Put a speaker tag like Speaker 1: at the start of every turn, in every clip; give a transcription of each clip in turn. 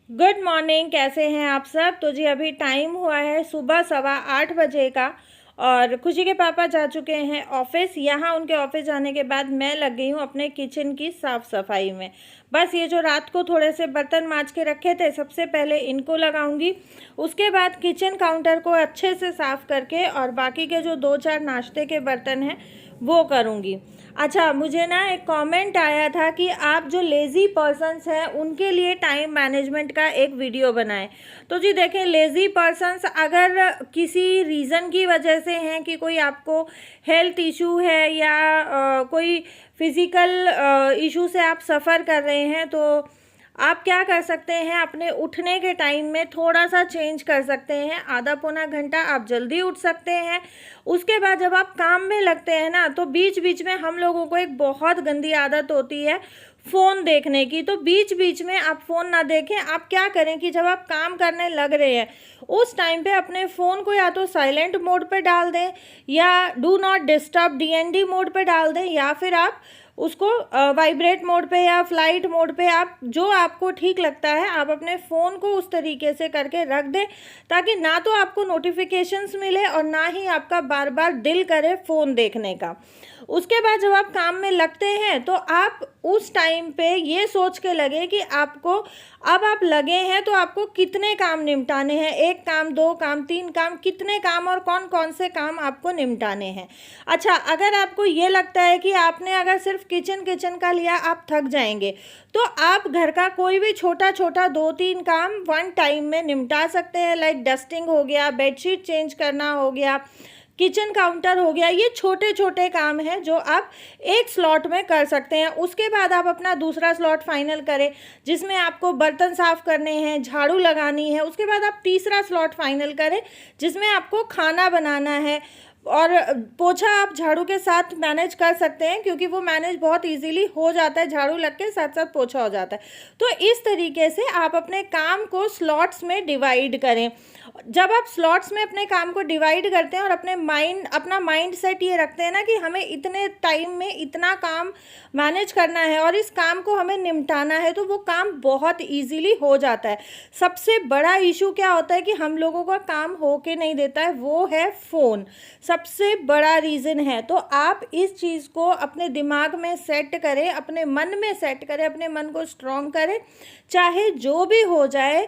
Speaker 1: Good morning. कैसे हैं आप सब? तो जी अभी टाइम हुआ है सुबह 8:15 का और खुशी के पापा जा चुके हैं ऑफिस। यहाँ उनके ऑफिस जाने के बाद मैं लग गई हूँ अपने किचन की साफ़ सफाई में। बस ये जो रात को थोड़े से बर्तन मांज के रखे थे, सबसे पहले इनको लगाऊंगी। उसके बाद किचन काउंटर को अच्छे से साफ़ करके और बाकी के जो 2-4 नाश्ते के बर्तन हैं वो करूँगी। अच्छा, मुझे ना एक कमेंट आया था कि आप जो लेज़ी पर्सन्स हैं उनके लिए टाइम मैनेजमेंट का एक वीडियो बनाएं। तो जी देखें, लेज़ी पर्सन्स अगर किसी रीज़न की वजह से हैं कि कोई आपको हेल्थ इशू है या कोई फिज़िकल इशू से आप सफ़र कर रहे हैं, तो आप क्या कर सकते हैं, अपने उठने के टाइम में थोड़ा सा चेंज कर सकते हैं। आधा पौना घंटा आप जल्दी उठ सकते हैं। उसके बाद जब आप काम में लगते हैं ना, तो बीच बीच में हम लोगों को एक बहुत गंदी आदत होती है फ़ोन देखने की। तो बीच बीच में आप फ़ोन ना देखें। आप क्या करें कि जब आप काम करने लग रहे हैं उस टाइम पे अपने फ़ोन को या तो साइलेंट मोड पे डाल दें या do not disturb DND mode पे डाल दें, या फिर आप उसको वाइब्रेट मोड पे या फ्लाइट मोड पे, आप जो आपको ठीक लगता है आप अपने फ़ोन को उस तरीके से करके रख दें ताकि ना तो आपको नोटिफिकेशंस मिले और ना ही आपका बार बार दिल करे फ़ोन देखने का। उसके बाद जब आप काम में लगते हैं तो आप उस टाइम पे ये सोच के लगे कि आपको, अब आप लगे हैं तो आपको कितने काम निपटाने हैं, 1 काम, 2 काम, 3 काम, कितने काम और कौन कौन से काम आपको निपटाने हैं। अच्छा, अगर आपको ये लगता है कि आपने अगर सिर्फ किचन का लिया आप थक जाएंगे, तो आप घर का कोई भी छोटा छोटा 2-3 काम वन टाइम में निपटा सकते हैं। लाइक डस्टिंग हो गया, बेडशीट चेंज करना हो गया, किचन काउंटर हो गया। ये छोटे छोटे काम हैं जो आप एक स्लॉट में कर सकते हैं। उसके बाद आप अपना दूसरा स्लॉट फाइनल करें जिसमें आपको बर्तन साफ़ करने हैं, झाड़ू लगानी है। उसके बाद आप तीसरा स्लॉट फाइनल करें जिसमें आपको खाना बनाना है। और पोछा आप झाड़ू के साथ मैनेज कर सकते हैं क्योंकि वो मैनेज बहुत इजीली हो जाता है, झाड़ू लग के साथ साथ पोछा हो जाता है। तो इस तरीके से आप अपने काम को स्लॉट्स में डिवाइड करें। जब आप स्लॉट्स में अपने काम को डिवाइड करते हैं और अपना माइंड सेट ये रखते हैं ना कि हमें इतने टाइम में इतना काम मैनेज करना है और इस काम को हमें निपटाना है, तो वो काम बहुत इजीली हो जाता है। सबसे बड़ा इशू क्या होता है कि हम लोगों का काम हो के नहीं देता है, वो है फ़ोन। सबसे बड़ा रीज़न है। तो आप इस चीज़ को अपने दिमाग में सेट करें, अपने मन में सेट करें, अपने मन को स्ट्रॉन्ग करें। चाहे जो भी हो जाए,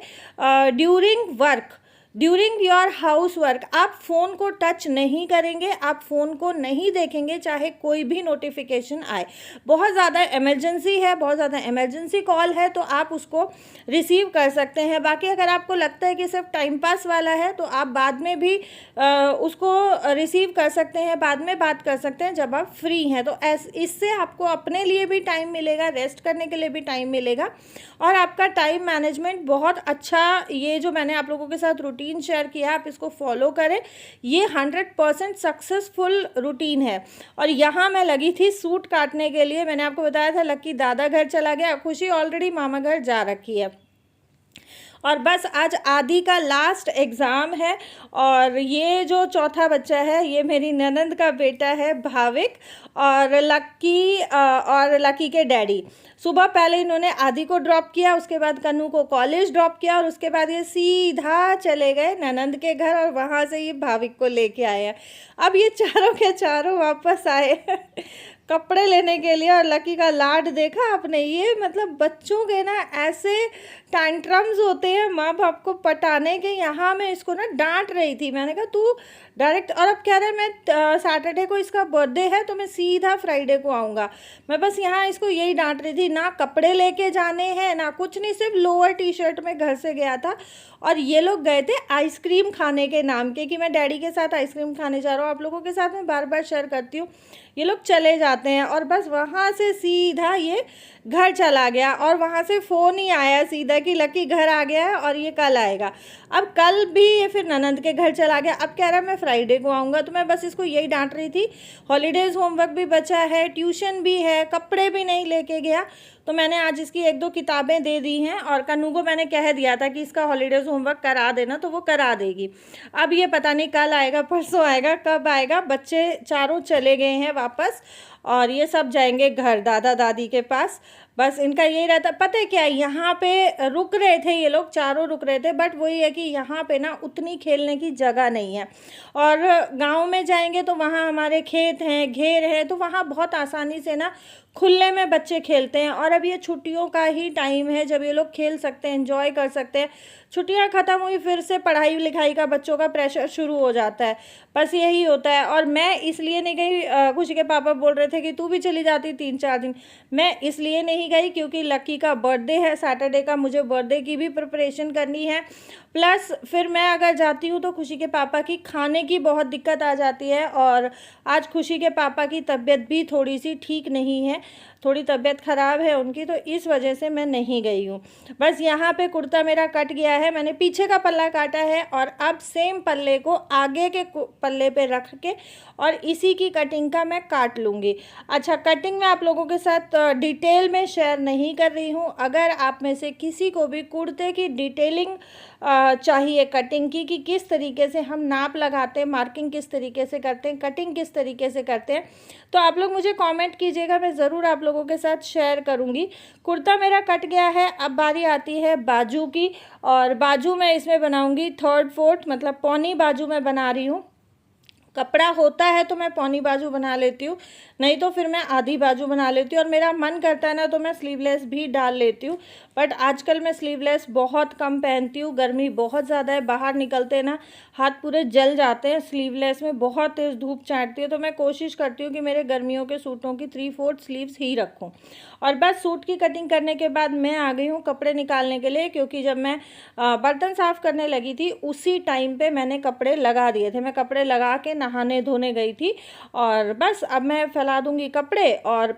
Speaker 1: ड्यूरिंग योर हाउस वर्क आप फ़ोन को टच नहीं करेंगे, आप फ़ोन को नहीं देखेंगे चाहे कोई भी नोटिफिकेशन आए। बहुत ज़्यादा इमरजेंसी है, बहुत ज़्यादा इमरजेंसी कॉल है तो आप उसको रिसीव कर सकते हैं। बाकी अगर आपको लगता है कि सिर्फ टाइम पास वाला है तो आप बाद में भी उसको रिसीव कर सकते हैं, बाद में बात कर सकते हैं जब आप फ्री हैं। तो इससे आपको अपने लिए भी टाइम मिलेगा, रेस्ट करने के लिए भी टाइम मिलेगा और आपका टाइम मैनेजमेंट बहुत अच्छा। ये जो मैंने आप लोगों के साथ रूटीन शेयर किया, आप इसको फॉलो करें। ये 100% सक्सेसफुल रूटीन है। और यहाँ मैं लगी थी सूट काटने के लिए। मैंने आपको बताया था लक्की दादा घर चला गया, खुशी ऑलरेडी मामा घर जा रखी है और बस आज आदि का लास्ट एग्ज़ाम है। और ये जो चौथा बच्चा है ये मेरी ननंद का बेटा है भाविक, और लक्की के डैडी। सुबह पहले इन्होंने आदि को ड्रॉप किया, उसके बाद कन्नू को कॉलेज ड्रॉप किया और उसके बाद ये सीधा चले गए ननंद के घर और वहाँ से ये भाविक को लेके आए हैं। अब ये चारों के चारों वापस आए कपड़े लेने के लिए। और लकी का लाड देखा आपने? ये मतलब बच्चों के ना ऐसे टैंट्रम्स होते हैं माँ बाप को पटाने के। यहाँ मैं इसको ना डांट रही थी, मैंने कहा तू डायरेक्ट, और अब कह रहा है मैं सैटरडे को इसका बर्थडे है तो मैं सीधा फ्राइडे को आऊँगा। मैं बस यहाँ इसको यही डांट रही थी, ना कपड़े लेके जाने हैं ना कुछ नहीं, सिर्फ लोअर टी-शर्ट में घर से गया था। और ये लोग गए थे आइसक्रीम खाने के नाम के कि मैं डैडी के साथ आइसक्रीम खाने जा रहा हूँ। आप लोगों के साथ मैं बार बार शेयर करती हूँ। ये लोग चले जाते हैं और बस वहाँ से सीधा ये घर चला गया और वहाँ से फ़ोन ही आया सीधा कि लकी घर आ गया है और ये कल आएगा। अब कल भी ये फिर ननंद के घर चला गया, अब कह रहा है मैं फ्राइडे को आऊँगा। तो मैं बस इसको यही डांट रही थी, हॉलीडेज़ होमवर्क भी बचा है, ट्यूशन भी है, कपड़े भी नहीं लेके गया। तो मैंने आज इसकी 1-2 किताबें दे दी हैं और कन्नू को मैंने कह दिया था कि इसका हॉलीडेज़ होमवर्क करा देना, तो वो करा देगी। अब ये पता नहीं कल आएगा, परसों आएगा, कब आएगा। बच्चे चारों चले गए हैं वापस और ये सब जाएंगे घर दादा दादी के पास। बस इनका यही रहता। पता है क्या, यहाँ पे रुक रहे थे ये लोग, चारों रुक रहे थे, बट वही है कि यहाँ पे ना उतनी खेलने की जगह नहीं है। और गांव में जाएंगे तो वहाँ हमारे खेत हैं, घेर है, तो वहाँ बहुत आसानी से ना खुले में बच्चे खेलते हैं। और अब ये छुट्टियों का ही टाइम है जब ये लोग खेल सकते हैं, एंजॉय कर सकते हैं। छुट्टियां ख़त्म हुई, फिर से पढ़ाई लिखाई का बच्चों का प्रेशर शुरू हो जाता है। बस यही होता है। और मैं इसलिए नहीं गई, खुशी के पापा बोल रहे थे कि तू भी चली जाती 3-4 दिन। मैं इसलिए नहीं गई क्योंकि लक्की का बर्थडे है सैटरडे का, मुझे बर्थडे की भी प्रिपरेशन करनी है। प्लस फिर मैं अगर जाती हूँ तो खुशी के पापा की खाने की बहुत दिक्कत आ जाती है। और आज खुशी के पापा की तबीयत भी थोड़ी सी ठीक नहीं है, थोड़ी तबीयत ख़राब है उनकी, तो इस वजह से मैं नहीं गई हूँ। बस यहाँ पे कुर्ता मेरा कट गया है, मैंने पीछे का पल्ला काटा है और अब सेम पल्ले को आगे के पल्ले पे रख के और इसी की कटिंग का मैं काट लूँगी। अच्छा, कटिंग मैं आप लोगों के साथ डिटेल में शेयर नहीं कर रही हूँ। अगर आप में से किसी को भी कुर्ते की डिटेलिंग चाहिए कटिंग की, कि किस तरीके से हम नाप लगाते हैं, मार्किंग किस तरीके से करते हैं, कटिंग किस तरीके से करते हैं, तो आप लोग मुझे कमेंट कीजिएगा, मैं ज़रूर आप लोगों के साथ शेयर करूंगी। कुर्ता मेरा कट गया है, अब बारी आती है बाजू की। और बाजू मैं इसमें बनाऊंगी 3/4, मतलब पौनी बाजू मैं बना रही हूँ। कपड़ा होता है तो मैं पौनी बाजू बना लेती हूँ, नहीं तो फिर मैं आधी बाजू बना लेती हूँ। और मेरा मन करता है ना तो मैं स्लीवलेस भी डाल लेती हूँ, बट आजकल मैं स्लीवलेस बहुत कम पहनती हूँ। गर्मी बहुत ज़्यादा है, बाहर निकलते ना हाथ पूरे जल जाते हैं, स्लीवलेस में बहुत तेज़ धूप चाटती है। तो मैं कोशिश करती हूँ कि मेरे गर्मियों के सूटों की 3/4 स्लीव्स ही रखूँ। और बस सूट की कटिंग करने के बाद मैं आ गई हूँ कपड़े निकालने के लिए, क्योंकि जब मैं बर्तन साफ़ करने लगी थी उसी टाइम पे मैंने कपड़े लगा दिए थे। मैं कपड़े लगा के नहाने धोने गई थी। और बस अब मैं फैला दूंगी कपड़े, और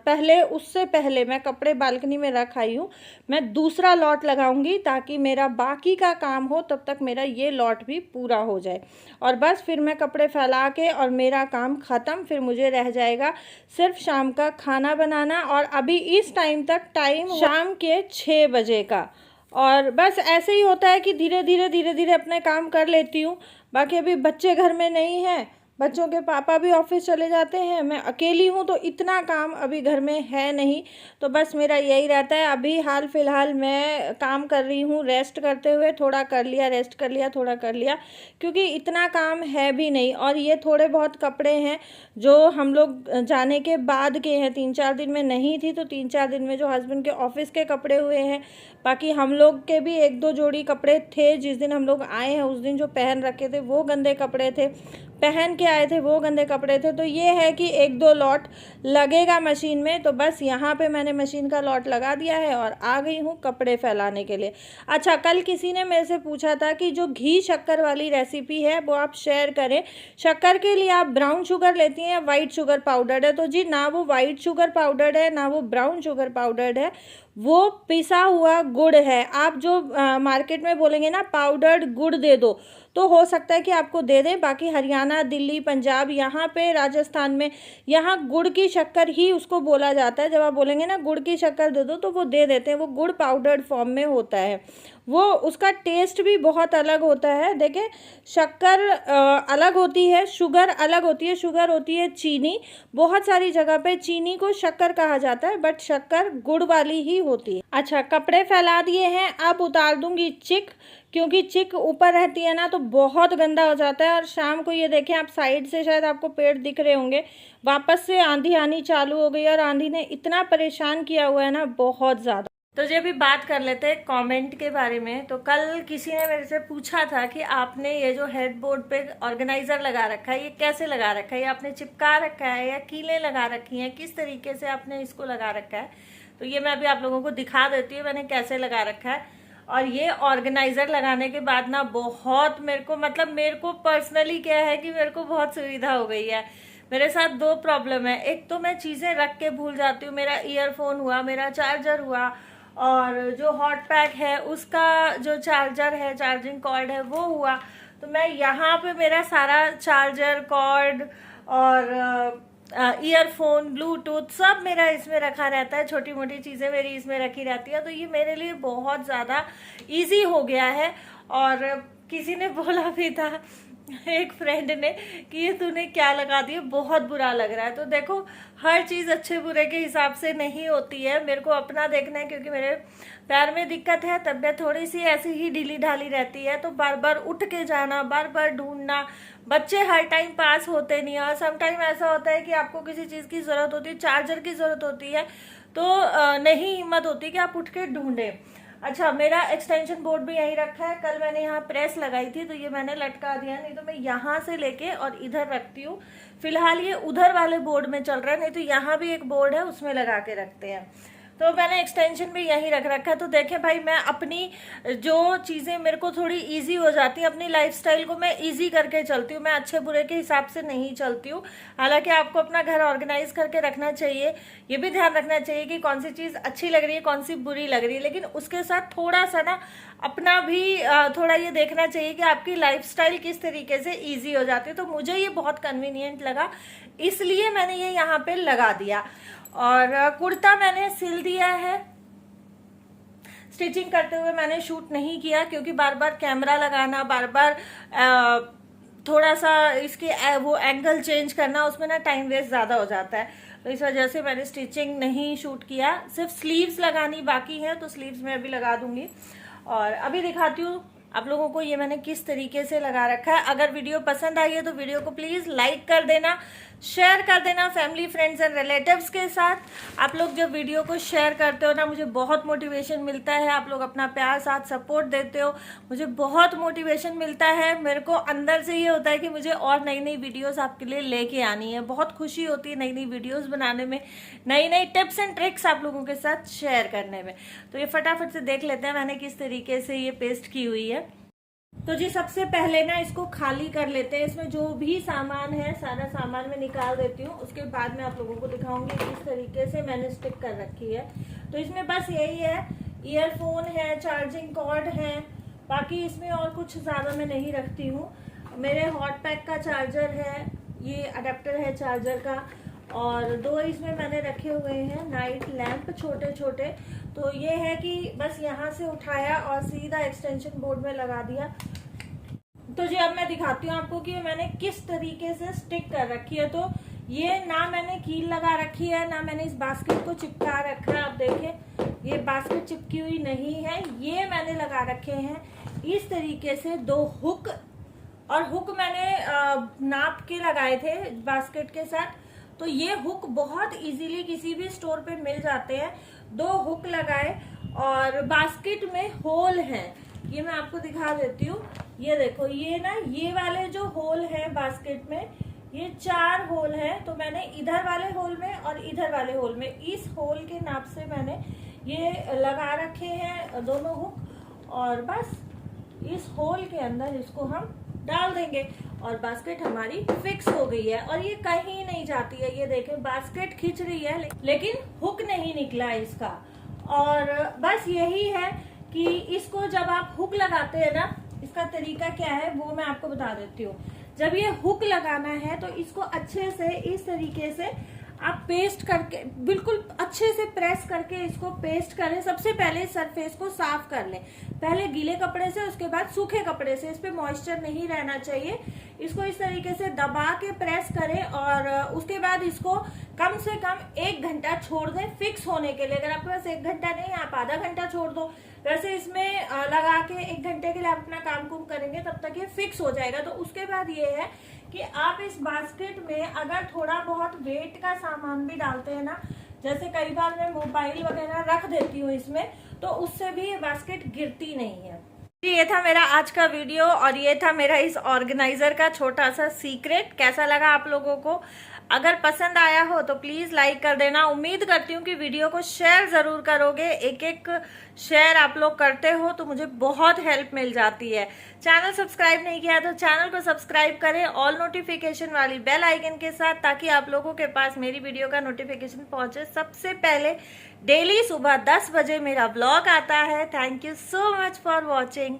Speaker 1: उससे पहले मैं कपड़े बालकनी में रख आई हूँ, मैं दूसरा लॉट लगाऊंगी ताकि मेरा बाकी का काम हो, तब तक मेरा ये लॉट भी पूरा हो जाए। और बस फिर मैं कपड़े फैला के और मेरा काम ख़त्म, फिर मुझे रह जाएगा सिर्फ शाम का खाना बनाना। और अभी इस टाइम तक टाइम शाम के 6 बजे का। और बस ऐसे ही होता है कि धीरे धीरे अपने काम कर लेती हूँ। बाकी अभी बच्चे घर में नहीं हैं, बच्चों के पापा भी ऑफिस चले जाते हैं, मैं अकेली हूँ, तो इतना काम अभी घर में है नहीं। तो बस मेरा यही रहता है। अभी हाल फिलहाल मैं काम कर रही हूँ रेस्ट करते हुए, थोड़ा कर लिया, रेस्ट कर लिया, थोड़ा कर लिया, क्योंकि इतना काम है भी नहीं। और ये थोड़े बहुत कपड़े हैं जो हम लोग जाने के बाद के हैं, 3-4 दिन में नहीं थी, तो 3-4 दिन में जो हस्बैंड के ऑफिस के कपड़े हुए हैं। बाकी हम लोग के भी 1-2 जोड़ी कपड़े थे, जिस दिन हम लोग आए हैं उस दिन जो पहन रखे थे वो गंदे कपड़े थे, पहन के आए थे वो गंदे कपड़े थे। तो ये है कि 1-2 लॉट लगेगा मशीन में, तो बस यहाँ पे मैंने मशीन का लॉट लगा दिया है और आ गई हूँ कपड़े फैलाने के लिए। अच्छा, कल किसी ने मेरे से पूछा था कि जो घी शक्कर वाली रेसिपी है वो आप शेयर करें। शक्कर के लिए आप ब्राउन शुगर लेती हैं या वाइट शुगर पाउडर है? तो जी, ना वो वाइट शुगर पाउडर है ना वो ब्राउन शुगर पाउडर है, वो पिसा हुआ गुड़ है। आप जो मार्केट में बोलेंगे ना पाउडर्ड गुड़ दे दो, तो हो सकता है कि आपको दे दें। बाकी हरियाणा, दिल्ली, पंजाब, यहाँ पे राजस्थान में यहाँ गुड़ की शक्कर ही उसको बोला जाता है। जब आप बोलेंगे ना गुड़ की शक्कर दे दो तो वो दे देते हैं। वो गुड़ पाउडर्ड फॉर्म में होता है, वो उसका टेस्ट भी बहुत अलग होता है। देखें, शक्कर अलग होती है, शुगर अलग होती है। शुगर होती है चीनी, बहुत सारी जगह पे चीनी को शक्कर कहा जाता है, बट शक्कर गुड़ वाली ही होती है। अच्छा, कपड़े फैला दिए हैं, अब उतार दूंगी चिक, क्योंकि चिक ऊपर रहती है ना तो बहुत गंदा हो जाता है। और शाम को ये देखें, आप साइड से शायद आपको पेड़ दिख रहे होंगे, वापस से आंधी आनी चालू हो गई और आंधी ने इतना परेशान किया हुआ है ना, बहुत ज़्यादा। तो जी अभी बात कर लेते हैं कमेंट के बारे में। तो कल किसी ने मेरे से पूछा था कि आपने ये जो हेडबोर्ड पे ऑर्गेनाइजर लगा रखा है ये कैसे लगा रखा है, ये आपने चिपका रखा है या कीलें लगा रखी हैं, किस तरीके से आपने इसको लगा रखा है। तो ये मैं अभी आप लोगों को दिखा देती हूँ मैंने कैसे लगा रखा है। और ये ऑर्गेनाइजर लगाने के बाद ना बहुत मेरे को पर्सनली क्या है कि मेरे को बहुत सुविधा हो गई है। मेरे साथ 2 प्रॉब्लम है, एक तो मैं चीजें रख के भूल जाती हूँ, मेरा ईयरफोन हुआ, मेरा चार्जर हुआ, और जो हॉट पैक है उसका जो चार्जर है, चार्जिंग कॉर्ड है वो हुआ। तो मैं यहाँ पे मेरा सारा चार्जर कॉर्ड और ईयरफोन, ब्लूटूथ सब मेरा इसमें रखा रहता है, छोटी मोटी चीज़ें मेरी इसमें रखी रहती है। तो ये मेरे लिए बहुत ज़्यादा इजी हो गया है। और किसी ने बोला भी था एक फ्रेंड ने कि ये तूने क्या लगा दिया, बहुत बुरा लग रहा है। तो देखो, हर चीज़ अच्छे बुरे के हिसाब से नहीं होती है। मेरे को अपना देखना है, क्योंकि मेरे पैर में दिक्कत है, तबीयत थोड़ी सी ऐसी ही ढीली ढाली रहती है, तो बार बार उठ के जाना, बार बार ढूंढना, बच्चे हर टाइम पास होते नहीं है। और सम टाइम ऐसा होता है कि आपको किसी चीज़ की ज़रूरत होती है, चार्जर की ज़रूरत होती है, तो नहीं हिम्मत होती कि आप उठ के ढूंढें। अच्छा, मेरा एक्सटेंशन बोर्ड भी यहीं रखा है। कल मैंने यहाँ प्रेस लगाई थी, तो ये मैंने लटका दिया, नहीं तो मैं यहाँ से लेके और इधर रखती हूँ। फिलहाल ये उधर वाले बोर्ड में चल रहा है, नहीं तो यहाँ भी एक बोर्ड है, उसमें लगा के रखते हैं। तो मैंने एक्सटेंशन भी यहीं रख रखा है। तो देखें भाई, मैं अपनी जो चीज़ें मेरे को थोड़ी इजी हो जाती हैं, अपनी लाइफस्टाइल को मैं इजी करके चलती हूँ। मैं अच्छे बुरे के हिसाब से नहीं चलती हूँ। हालांकि आपको अपना घर ऑर्गेनाइज करके रखना चाहिए, ये भी ध्यान रखना चाहिए कि कौन सी चीज़ अच्छी लग रही है, कौन सी बुरी लग रही है, लेकिन उसके साथ थोड़ा सा ना अपना भी थोड़ा ये देखना चाहिए कि आपकी लाइफस्टाइल किस तरीके से ईजी हो जाती है। तो मुझे ये बहुत कन्वीनियंट लगा, इसलिए मैंने ये यहाँ पे लगा दिया। और कुर्ता मैंने सिल दिया है। स्टिचिंग करते हुए मैंने शूट नहीं किया, क्योंकि बार बार कैमरा लगाना, बार बार थोड़ा सा इसके वो एंगल चेंज करना, उसमें ना टाइम वेस्ट ज़्यादा हो जाता है। तो इस वजह से मैंने स्टिचिंग नहीं शूट किया। सिर्फ स्लीव्स लगानी बाकी है, तो स्लीव्स मैं अभी लगा दूंगी। और अभी दिखाती हूँ आप लोगों को ये मैंने किस तरीके से लगा रखा है। अगर वीडियो पसंद आई है तो वीडियो को प्लीज़ लाइक कर देना, शेयर कर देना फैमिली, फ्रेंड्स एंड रिलेटिव्स के साथ। आप लोग जब वीडियो को शेयर करते हो ना, मुझे बहुत मोटिवेशन मिलता है। आप लोग अपना प्यार साथ सपोर्ट देते हो, मुझे बहुत मोटिवेशन मिलता है। मेरे को अंदर से ये होता है कि मुझे और नई नई वीडियोस आपके लिए लेके आनी है। बहुत खुशी होती है नई नई वीडियोस बनाने में, नई नई टिप्स एंड ट्रिक्स आप लोगों के साथ शेयर करने में। तो ये फटाफट से देख लेते हैं मैंने किस तरीके से ये पेस्ट की हुई है। तो जी, सबसे पहले ना इसको खाली कर लेते हैं। इसमें जो भी सामान है सारा सामान मैं निकाल देती हूँ, उसके बाद मैं आप लोगों को दिखाऊंगी किस तरीके से मैंने स्टिक कर रखी है। तो इसमें बस यही है, ईयरफोन है, चार्जिंग कॉर्ड है, बाकी इसमें और कुछ ज़्यादा मैं नहीं रखती हूँ। मेरे हॉट पैक का चार्जर है, ये अडेप्टर है चार्जर का, और 2 इसमें मैंने रखे हुए हैं नाइट लैंप छोटे छोटे। तो ये है कि बस यहाँ से उठाया और सीधा एक्सटेंशन बोर्ड में लगा दिया। तो जी, अब मैं दिखाती हूँ आपको कि मैंने किस तरीके से स्टिक कर रखी है। तो ये ना मैंने कील लगा रखी है, ना मैंने इस बास्केट को चिपका रखा है। आप देखें, ये बास्केट चिपकी हुई नहीं है, ये मैंने लगा रखे हैं इस तरीके से 2 हुक। और हुक मैंने नाप के लगाए थे बास्केट के साथ। तो ये हुक बहुत इजीली किसी भी स्टोर पे मिल जाते हैं। 2 हुक लगाए, और बास्केट में होल है, ये मैं आपको दिखा देती हूँ। ये देखो, ये ना ये वाले जो होल है बास्केट में, ये 4 होल है। तो मैंने इधर वाले होल में और इधर वाले होल में, इस होल के नाप से मैंने ये लगा रखे हैं दोनों हुक। और बस इस होल के अंदर इसको हम डाल देंगे और बास्केट हमारी फिक्स हो गई है, और ये कहीं नहीं जाती है। ये देखें, बास्केट खींच रही है लेकिन हुक नहीं निकला इसका। और बस यही है कि इसको जब आप हुक लगाते हैं ना, इसका तरीका क्या है वो मैं आपको बता देती हूँ। जब ये हुक लगाना है तो इसको अच्छे से इस तरीके से आप पेस्ट करके, बिल्कुल अच्छे से प्रेस करके इसको पेस्ट करें। सबसे पहले सरफेस को साफ कर लें, पहले गीले कपड़े से, उसके बाद सूखे कपड़े से। इस पे मॉइस्चर नहीं रहना चाहिए। इसको इस तरीके से दबा के प्रेस करें, और उसके बाद इसको कम से कम 1 घंटा छोड़ दें फिक्स होने के लिए। अगर आपके पास 1 घंटा नहीं, आप आधा घंटा छोड़ दो। वैसे इसमें लगा के 1 घंटे के लिए आप अपना काम कुम करेंगे, तब तक ये फिक्स हो जाएगा। तो उसके बाद ये है कि आप इस बास्केट में अगर थोड़ा बहुत वेट का सामान भी डालते हैं ना, जैसे कई बार मैं मोबाइल वगैरह रख देती हूँ इसमें, तो उससे भी ये बास्केट गिरती नहीं है। ये था मेरा आज का वीडियो, और ये था मेरा इस ऑर्गेनाइजर का छोटा सा सीक्रेट। कैसा लगा आप लोगों को? अगर पसंद आया हो तो प्लीज लाइक कर देना। उम्मीद करती हूँ कि वीडियो को शेयर जरूर करोगे। एक एक शेयर आप लोग करते हो तो मुझे बहुत हेल्प मिल जाती है। चैनल सब्सक्राइब नहीं किया तो चैनल को सब्सक्राइब करें, ऑल नोटिफिकेशन वाली बेल आइकन के साथ, ताकि आप लोगों के पास मेरी वीडियो का नोटिफिकेशन पहुंचे सबसे पहले। डेली सुबह 10 बजे मेरा ब्लॉग आता है। Thank you so much for watching.